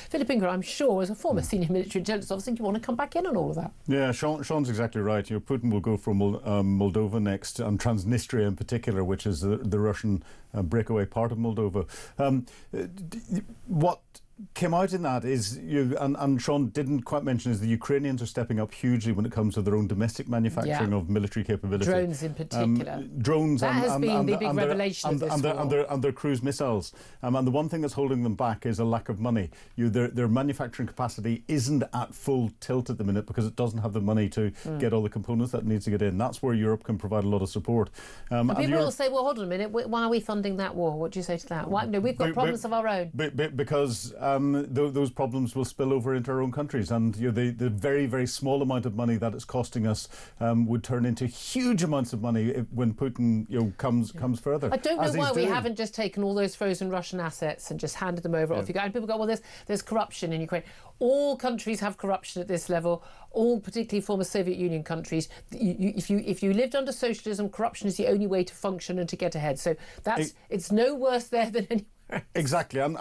Philip Ingram, I'm sure, as a former senior military intelligence officer, you want to come back in on all of that. Yeah, Sean's exactly right. Putin will go for Moldova next, and Transnistria in particular, which is the Russian breakaway part of Moldova. What came out in that is, and Sean didn't quite mention, is the Ukrainians are stepping up hugely when it comes to their own domestic manufacturing of military capability. Drones in particular. Drones that has been the big revelation of this war. And their cruise missiles. And the one thing that's holding them back is a lack of money. Their manufacturing capacity isn't at full tilt at the minute because it doesn't have the money to get all the components that it needs to get in. That's where Europe can provide a lot of support. And people will say, well, hold on a minute, why are we funding that war? What do you say to that? Why? No, we've got problems of our own. Because those problems will spill over into our own countries, and the very, very small amount of money that it's costing us would turn into huge amounts of money when Putin comes further. I don't know why we haven't just taken all those frozen Russian assets and just handed them over. Off you go. And people go, well, there's corruption in Ukraine. All countries have corruption at this level. All, particularly former Soviet Union countries. If you lived under socialism, corruption is the only way to function and to get ahead. So it's no worse there than anywhere. Exactly, and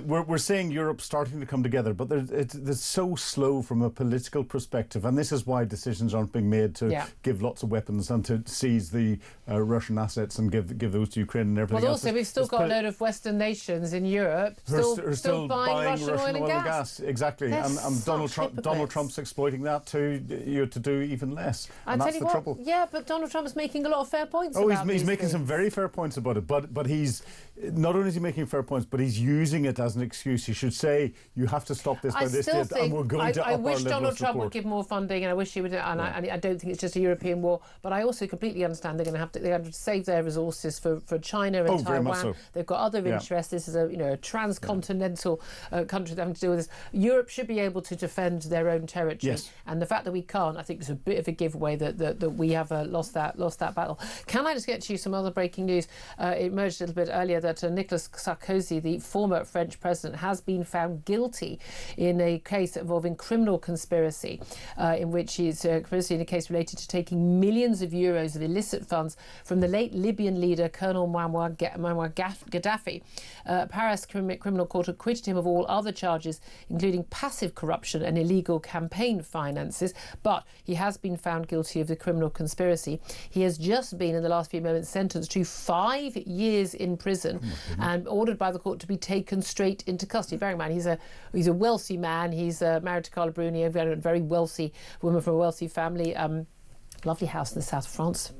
we're seeing Europe starting to come together, but it's so slow from a political perspective, and this is why decisions aren't being made to give lots of weapons and to seize the Russian assets and give those to Ukraine and everything else. Also, we've still got a load of Western nations in Europe still buying Russian oil and gas. Exactly, and Donald Trump's exploiting that to do even less, and that's the trouble. Yeah, but Donald Trump's making a lot of fair points. He's making some very fair points about it, but he's not only is he making fair points, but he's using it as an excuse. He should say, you have to stop this by this date, and we're going to up our level of support. I wish Donald Trump would give more funding, and I wish he would, and I don't think it's just a European war, but I also completely understand they have to save their resources for China and Taiwan. So. They've got other interests. This is a transcontinental country having to deal with this. Europe should be able to defend their own territory, and the fact that we can't, I think, is a bit of a giveaway that we have lost that battle. Can I just get to you some other breaking news? It emerged a little bit earlier that Nicolas Sarkozy, the former French president, has been found guilty in a case involving criminal conspiracy, in which he's conspiracy in a case related to taking millions of euros of illicit funds from the late Libyan leader Colonel Muammar Gaddafi. Paris Criminal Court acquitted him of all other charges, including passive corruption and illegal campaign finances, but he has been found guilty of the criminal conspiracy. He has just been, in the last few moments, sentenced to 5 years in prison and ordered by the court to be taken straight into custody. Bearing in mind, he's a wealthy man. He's married to Carla Bruni, a very wealthy woman from a wealthy family. Lovely house in the south of France,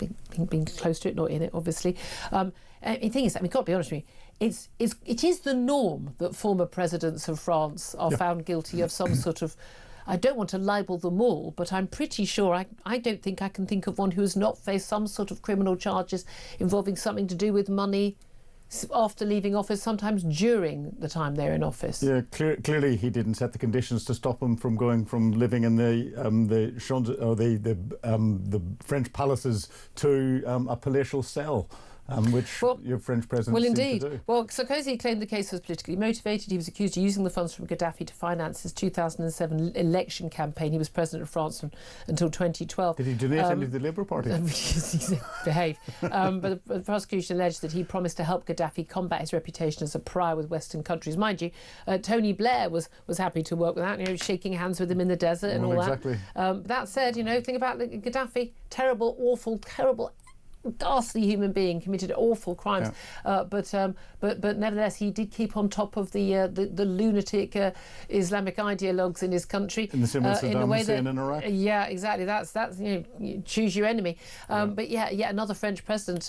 being close to it, not in it, obviously. The thing is, got to be honest with you, it is the norm that former presidents of France are found guilty of some sort of, I don't want to libel them all, but I'm pretty sure I don't think I can think of one who has not faced some sort of criminal charges involving something to do with money after leaving office, sometimes during the time they're in office. Yeah, clearly he didn't set the conditions to stop him from going from living in the French palaces to a palatial cell. Which your French president seemed to do. Well, Sarkozy claimed the case was politically motivated. He was accused of using the funds from Gaddafi to finance his 2007 election campaign. He was president of France until 2012. Did he donate any to the Labour Party? Behave. But the prosecution alleged that he promised to help Gaddafi combat his reputation as a pariah with Western countries. Mind you, Tony Blair was happy to work with that, shaking hands with him in the desert and all exactly. that. That said, think about Gaddafi, terrible, awful, terrible, ghastly human being, committed awful crimes, but nevertheless he did keep on top of the lunatic Islamic ideologues in his country, in the same way Saddam Hussein in Iraq. Yeah, exactly. That's you choose your enemy. But yet another French president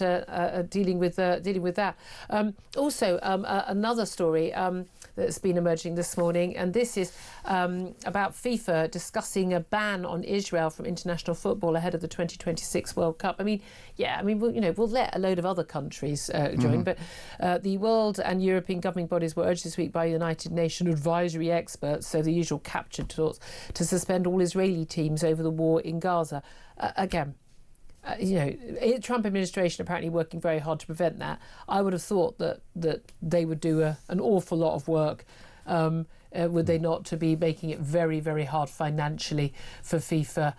dealing with that. Also, another story that's been emerging this morning, and this is about FIFA discussing a ban on Israel from international football ahead of the 2026 World Cup. We'll let a load of other countries join, but the world and European governing bodies were urged this week by United Nations advisory experts, so the usual captured thoughts, to suspend all Israeli teams over the war in Gaza. Trump administration apparently working very hard to prevent that. I would have thought that they would do an awful lot of work would they not, to be making it very, very hard financially for FIFA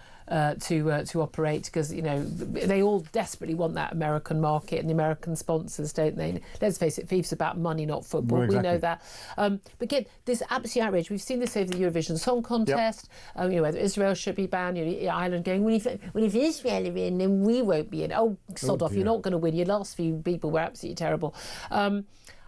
to operate, because, you know, they all desperately want that American market and the American sponsors, don't they? Let's face it, FIFA's about money, not football. Well, exactly. We know that. But again, this absolute outrage. We've seen this over the Eurovision Song Contest. You know, whether Israel should be banned. You know, Ireland going, well, if Israel are in, then we won't be in. Oh, sod off! You're not going to win. Your last few people were absolutely terrible.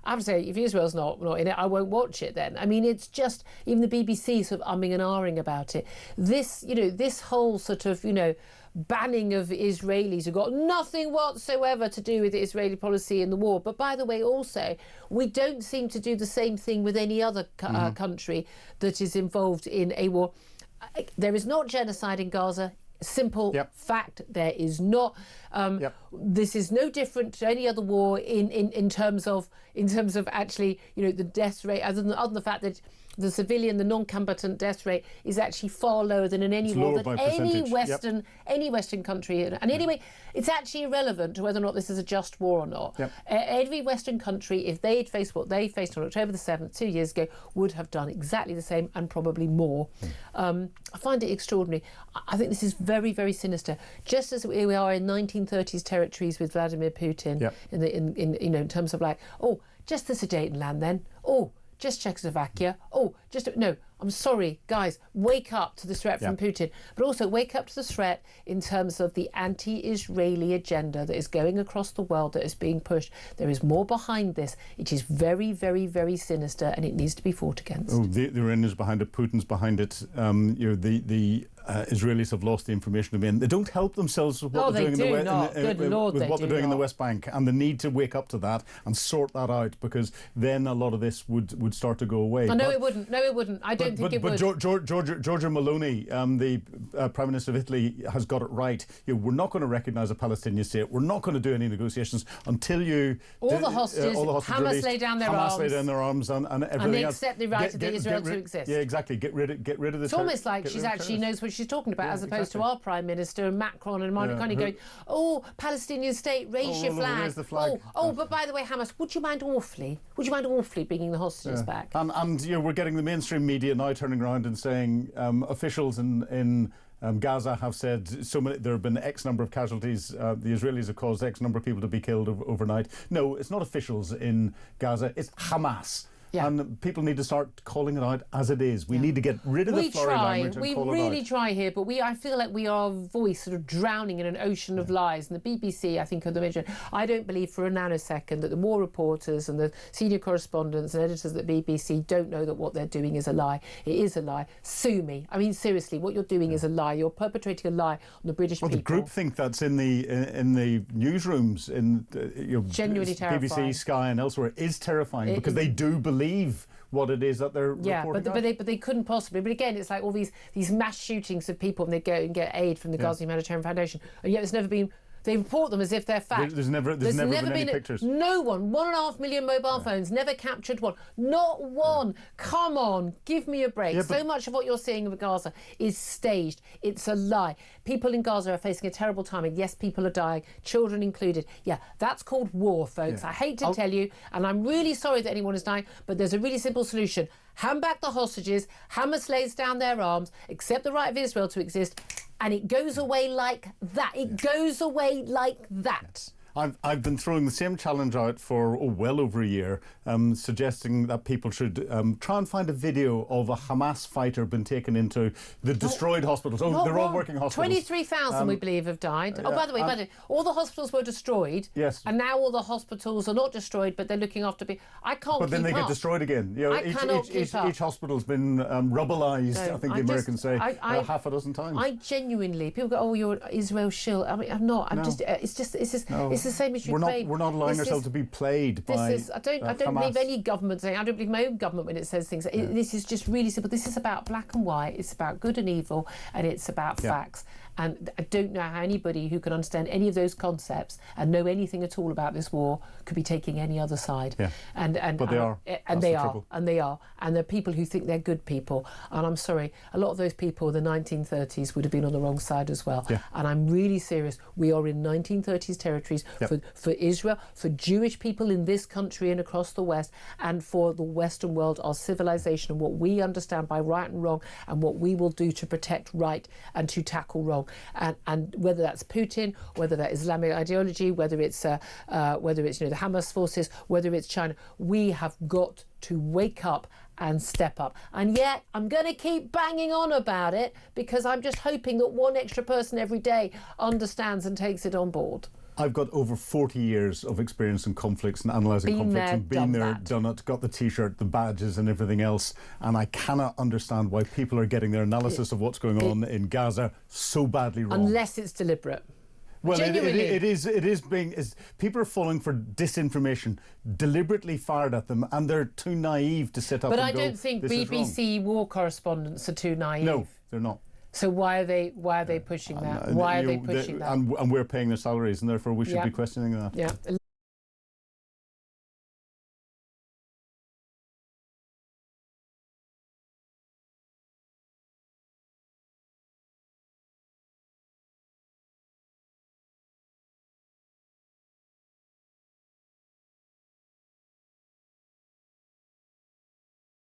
I have to say, if Israel's not in it, I won't watch it then. I mean, it's just, even the BBC sort of umming and ahhing about it. This, you know, this whole sort of, you know, banning of Israelis who've got nothing whatsoever to do with the Israeli policy in the war. But by the way, also, we don't seem to do the same thing with any other country that is involved in a war. There is not genocide in Gaza. Simple fact, there is not. This is no different to any other war in terms of actually, you know, the death rate, other than the fact that the civilian, the non-combatant death rate is actually far lower than in any war that any Western country. And anyway, it's actually irrelevant to whether or not this is a just war or not. Every Western country, if they had faced what they faced on October the 7th 2 years ago, would have done exactly the same and probably more. I find it extraordinary. I think this is very, very sinister. Just as we are in 1930s territories with Vladimir Putin, in you know, in terms of like, oh, just the Sudetenland then, oh, just Czechoslovakia. Oh, no, I'm sorry, guys, wake up to the threat from Putin, but also wake up to the threat in terms of the anti-Israeli agenda that is going across the world, that is being pushed. There is more behind this. It is very, very, very sinister, and it needs to be fought against. Oh, the Iranians behind it, Putin's behind it. You know, the Israelis have lost the information to men. They don't help themselves with what they're doing in the West Bank, and they need to wake up to that and sort that out, because then a lot of this would start to go away. No, it wouldn't. No, it wouldn't. I don't think it would. But Giorgia Meloni, the Prime Minister of Italy, has got it right. You know, we're not going to recognise a Palestinian state. We're not going to do any negotiations until all the hostages Hamas released, lay down their arms. Hamas lay down their arms and everything and they accept the right of Israel to exist. Yeah, exactly. Get rid of the. It's almost like she actually knows what she's talking about, as opposed to our Prime Minister and Macron and Marconi going, oh, Palestinian state, raise your flag. But by the way, Hamas, would you mind awfully bringing the hostages back? And you know, we're getting the mainstream media now turning around and saying officials in Gaza have said there have been X number of casualties. The Israelis have caused X number of people to be killed overnight. No, it's not officials in Gaza. It's Hamas. And people need to start calling it out as it is. We need to get rid of the flowery language and call it out. We really try here, but I feel like we are a voice sort of drowning in an ocean of lies. And the BBC, I think, are the major. I don't believe for a nanosecond that the war reporters and the senior correspondents and editors at the BBC don't know that what they're doing is a lie. It is a lie. Sue me. I mean, seriously, what you're doing is a lie. You're perpetrating a lie on the British people. The groupthink that's in the newsrooms, genuinely terrifying. BBC, Sky, and elsewhere is terrifying, because they do believe what it is that they're reporting. But they couldn't possibly. But again, it's like all these mass shootings of people, and they go and get aid from the Gaza Humanitarian Foundation, and yet there's never been. They report them as if they're fact. There's never been any pictures. No one. 1.5 million mobile phones, never captured one. Not one. Come on, give me a break. So much of what you're seeing of Gaza is staged. It's a lie. People in Gaza are facing a terrible time, and yes, people are dying, children included. Yeah, that's called war, folks. I hate to tell you, and I'm really sorry that anyone is dying, but there's a really simple solution. Hand back the hostages, Hamas lays down their arms, accept the right of Israel to exist, and it goes away like that. It goes away like that. I've been throwing the same challenge out for well over a year, suggesting that people should try and find a video of a Hamas fighter been taken into the destroyed hospitals. They're all working hospitals. 23,000, we believe, have died. By the way, all the hospitals were destroyed. Yes. And now all the hospitals are not destroyed, but they're looking after people. I can't. But then they get destroyed again. You know, each hospital's been rubbelised. I think the Americans say half a dozen times. I genuinely, people go, "Oh, you're Israel shill." I mean, I'm not. I'm just. It's the same as Ukraine. We're not allowing ourselves to be played by I don't believe any government saying. I don't believe my own government when it says things. This is just really simple. This is about black and white. It's about good and evil, and it's about facts. And I don't know how anybody who can understand any of those concepts and know anything at all about this war could be taking any other side. Yeah. But they are. And they are. And they are. And there are people who think they're good people. And I'm sorry, a lot of those people in the 1930s would have been on the wrong side as well. Yeah. And I'm really serious. We are in 1930s territories for Israel, for Jewish people in this country and across the West, and for the Western world, our civilization, and what we understand by right and wrong, and what we will do to protect right and to tackle wrong. And whether that's Putin, whether that Islamic ideology, whether it's the Hamas forces, whether it's China, we have got to wake up and step up. And yet I'm going to keep banging on about it because I'm just hoping that one extra person every day understands and takes it on board. I've got over 40 years of experience in conflicts and analysing conflicts, and been there, done it, got the T-shirt, the badges and everything else, and I cannot understand why people are getting their analysis of what's going on in Gaza so badly wrong. Unless it's deliberate. Well, it is being... people are falling for disinformation deliberately fired at them, and they're too naive to sit up and go, But I don't think BBC war correspondents are too naive. No, they're not. So why are they pushing that? Why are they pushing that? And we're paying their salaries, and therefore we should be questioning that. Yeah.